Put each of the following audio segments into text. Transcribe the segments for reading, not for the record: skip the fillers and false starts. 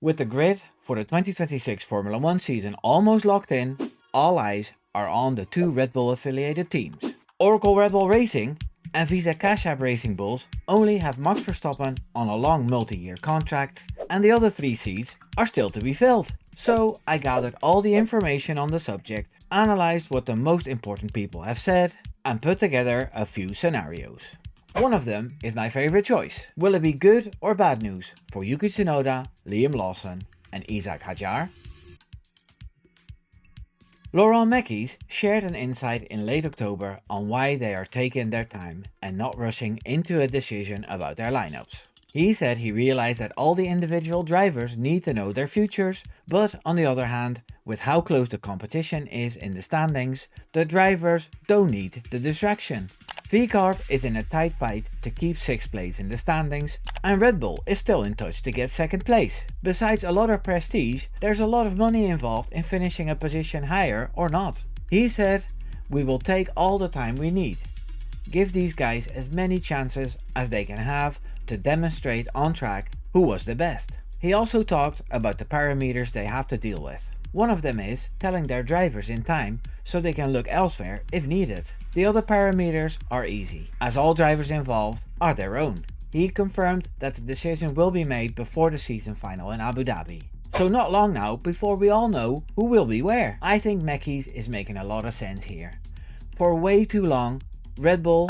With the grid for the 2026 Formula 1 season almost locked in, all eyes are on the two Red Bull affiliated teams. Oracle Red Bull Racing and Visa Cash App Racing Bulls only have Max Verstappen on a long multi-year contract, and the other 3 seats are still to be filled. So I gathered all the information on the subject, analysed what the most important people have said, and put together a few scenarios. One of them is my favourite choice. Will it be good or bad news for Yuki Tsunoda, Liam Lawson and Isaac Hadjar? Laurent Mekies shared an insight in late October on why they are taking their time and not rushing into a decision about their lineups. He said he realized that all the individual drivers need to know their futures, but on the other hand, with how close the competition is in the standings, the drivers don't need the distraction. V-carb is in a tight fight to keep 6th place in the standings, and Red Bull is still in touch to get 2nd place. Besides a lot of prestige, there's a lot of money involved in finishing a position higher or not. He said, "We will take all the time we need. Give these guys as many chances as they can have to demonstrate on track who was the best." He also talked about the parameters they have to deal with. One of them is telling their drivers in time so they can look elsewhere if needed. The other parameters are easy, as all drivers involved are their own. He confirmed that the decision will be made before the season final in Abu Dhabi. So not long now before we all know who will be where. I think Mekies is making a lot of sense here. For way too long, Red Bull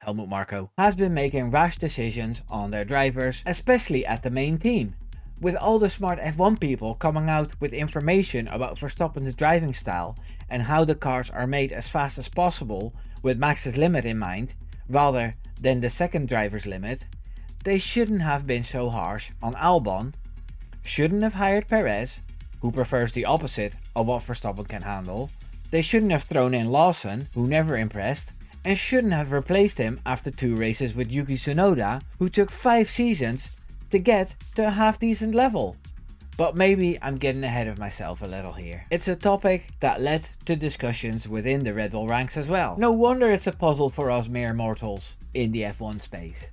Helmut Marko has been making rash decisions on their drivers, especially at the main team. With all the smart F1 people coming out with information about Verstappen's driving style and how the cars are made as fast as possible with Max's limit in mind, rather than the second driver's limit, they shouldn't have been so harsh on Albon, shouldn't have hired Perez, who prefers the opposite of what Verstappen can handle, they shouldn't have thrown in Lawson, who never impressed, and shouldn't have replaced him after 2 races with Yuki Tsunoda, who took 5 seasons to get to a half decent level. But maybe I'm getting ahead of myself a little here. It's a topic that led to discussions within the Red Bull ranks as well. No wonder it's a puzzle for us mere mortals in the F1 space.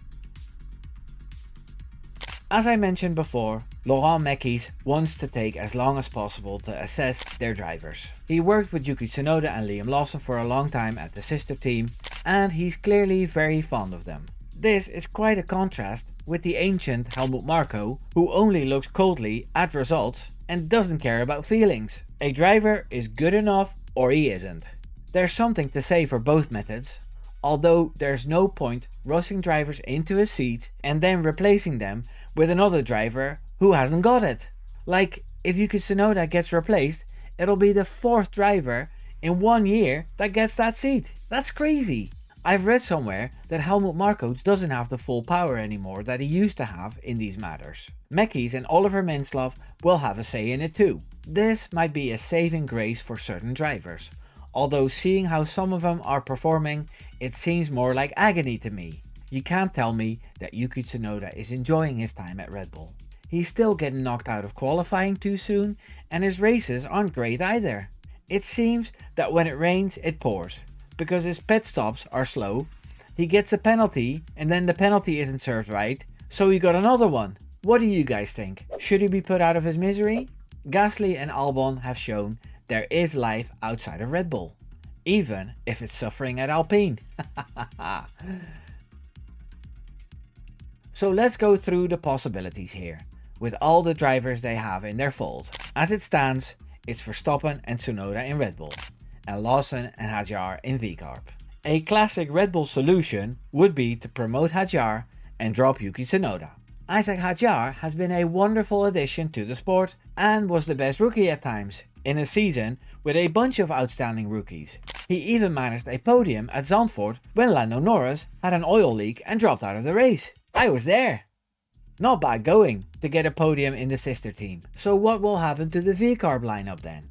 As I mentioned before, Laurent Mekies wants to take as long as possible to assess their drivers. He worked with Yuki Tsunoda and Liam Lawson for a long time at the sister team, and he's clearly very fond of them. This is quite a contrast with the ancient Helmut Marko, who only looks coldly at results and doesn't care about feelings. A driver is good enough or he isn't. There's something to say for both methods, although there's no point rushing drivers into a seat and then replacing them with another driver who hasn't got it. Like, if Yuki Tsunoda gets replaced, it'll be the 4th driver in 1 year that gets that seat. That's crazy. I've read somewhere that Helmut Marko doesn't have the full power anymore that he used to have in these matters. Mekies and Oliver Mintzlaff will have a say in it too. This might be a saving grace for certain drivers, although seeing how some of them are performing, it seems more like agony to me. You can't tell me that Yuki Tsunoda is enjoying his time at Red Bull. He's still getting knocked out of qualifying too soon, and his races aren't great either. It seems that when it rains it pours, because his pit stops are slow, he gets a penalty and then the penalty isn't served right, so he got another one. What do you guys think? Should he be put out of his misery? Gasly and Albon have shown there is life outside of Red Bull, even if it's suffering at Alpine. So let's go through the possibilities here, with all the drivers they have in their fold. As it stands, it's Verstappen and Tsunoda in Red Bull, and Lawson and Hadjar in V-carb. A classic Red Bull solution would be to promote Hadjar and drop Yuki Tsunoda. Isaac Hadjar has been a wonderful addition to the sport and was the best rookie at times, in a season with a bunch of outstanding rookies. He even managed a podium at Zandvoort when Lando Norris had an oil leak and dropped out of the race. I was there. Not bad going to get a podium in the sister team. So what will happen to the V-carb lineup then?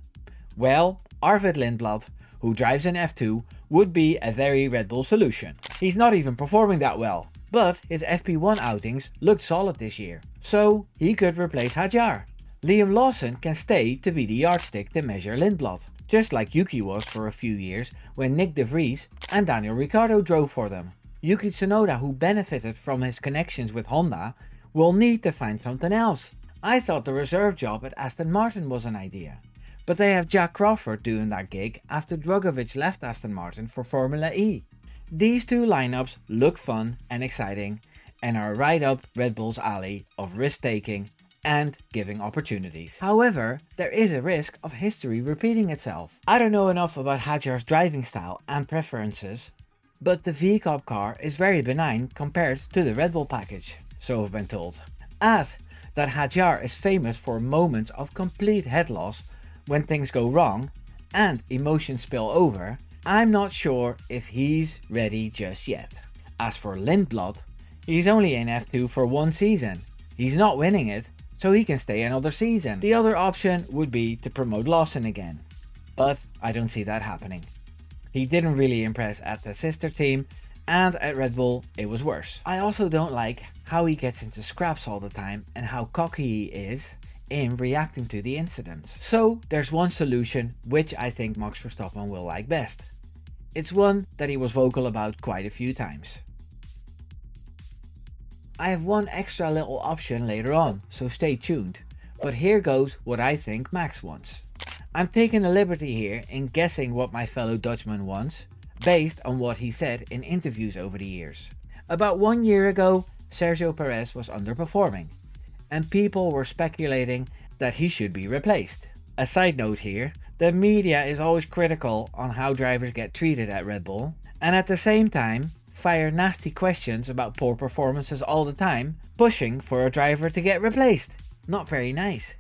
Well, Arvid Lindblad, who drives an F2, would be a very Red Bull solution. He's not even performing that well, but his FP1 outings looked solid this year, so he could replace Hadjar. Liam Lawson can stay to be the yardstick to measure Lindblad, just like Yuki was for a few years when Nick de Vries and Daniel Ricciardo drove for them. Yuki Tsunoda, who benefited from his connections with Honda, will need to find something else. I thought the reserve job at Aston Martin was an idea, but they have Jack Crawford doing that gig after Drugovich left Aston Martin for Formula E. These two lineups look fun and exciting and are right up Red Bull's alley of risk-taking and giving opportunities. However, there is a risk of history repeating itself. I don't know enough about Hadjar's driving style and preferences, but the V-carb car is very benign compared to the Red Bull package, so I've been told. Add that Hadjar is famous for moments of complete head loss when things go wrong and emotions spill over. I'm not sure if he's ready just yet. As for Lindblad, he's only in F2 for one season. He's not winning it, so he can stay another season. The other option would be to promote Lawson again, but I don't see that happening. He didn't really impress at the sister team, and at Red Bull it was worse. I also don't like how he gets into scraps all the time and how cocky he is in reacting to the incidents. So there's one solution which I think Max Verstappen will like best. It's one that he was vocal about quite a few times. I have one extra little option later on, so stay tuned, but here goes what I think Max wants. I'm taking a liberty here in guessing what my fellow Dutchman wants, based on what he said in interviews over the years. About 1 year ago, Sergio Perez was underperforming, and people were speculating that he should be replaced. A side note here, the media is always critical on how drivers get treated at Red Bull, and at the same time fire nasty questions about poor performances all the time, pushing for a driver to get replaced. Not very nice.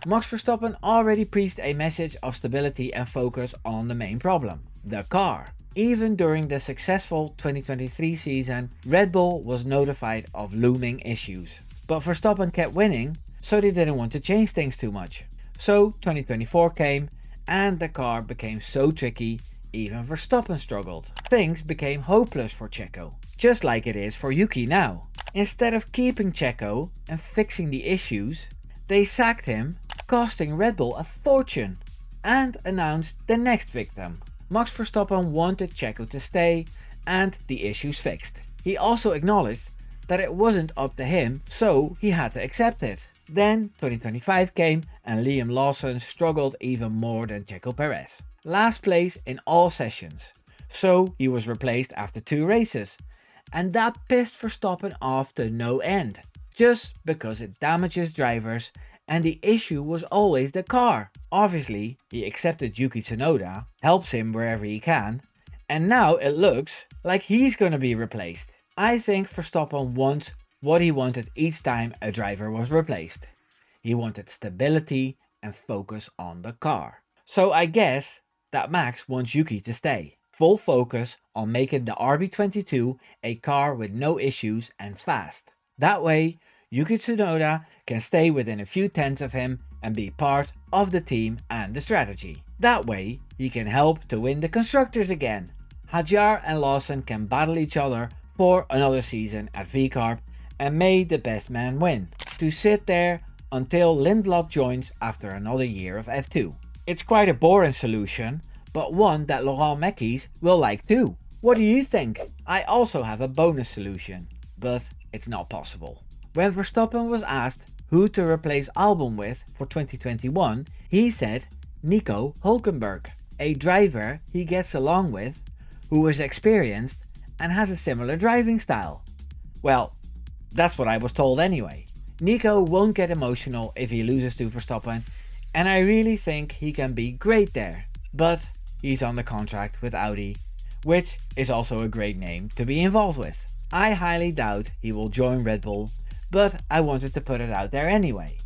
Max Verstappen already preached a message of stability and focus on the main problem, the car. Even during the successful 2023 season, Red Bull was notified of looming issues. But Verstappen kept winning, so they didn't want to change things too much. So 2024 came, and the car became so tricky, even Verstappen struggled. Things became hopeless for Checo, just like it is for Yuki now. Instead of keeping Checo and fixing the issues, they sacked him, costing Red Bull a fortune, and announced the next victim. Max Verstappen wanted Checo to stay and the issues fixed. He also acknowledged that it wasn't up to him, so he had to accept it. Then 2025 came and Liam Lawson struggled even more than Checo Perez. Last place in all sessions, so he was replaced after 2 races, and that pissed Verstappen off to no end, just because it damages drivers and the issue was always the car. Obviously, he accepted Yuki Tsunoda, helps him wherever he can, and now it looks like he's gonna be replaced. I think Verstappen wants what he wanted each time a driver was replaced. He wanted stability and focus on the car. So I guess that Max wants Yuki to stay. Full focus on making the RB22 a car with no issues and fast. That way, Yuki Tsunoda can stay within a few tenths of him and be part of the team and the strategy. That way, he can help to win the constructors again. Hadjar and Lawson can battle each other for another season at V-carb, and may the best man win. To sit there until Lindblad joins after another year of F2. It's quite a boring solution, but one that Laurent Mekies will like too. What do you think? I also have a bonus solution, but it's not possible. When Verstappen was asked who to replace Albon with for 2021, he said Nico Hülkenberg, a driver he gets along with, who is experienced and has a similar driving style. Well, that's what I was told anyway. Nico won't get emotional if he loses to Verstappen, and I really think he can be great there. But he's on the contract with Audi, which is also a great name to be involved with. I highly doubt he will join Red Bull, but I wanted to put it out there anyway.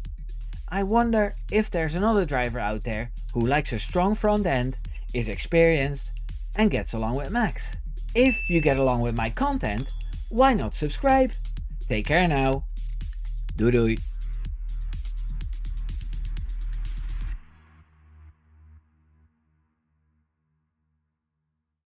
I wonder if there's another driver out there who likes a strong front end, is experienced, and gets along with Max. If you get along with my content, why not subscribe? Take care now. Doei doei.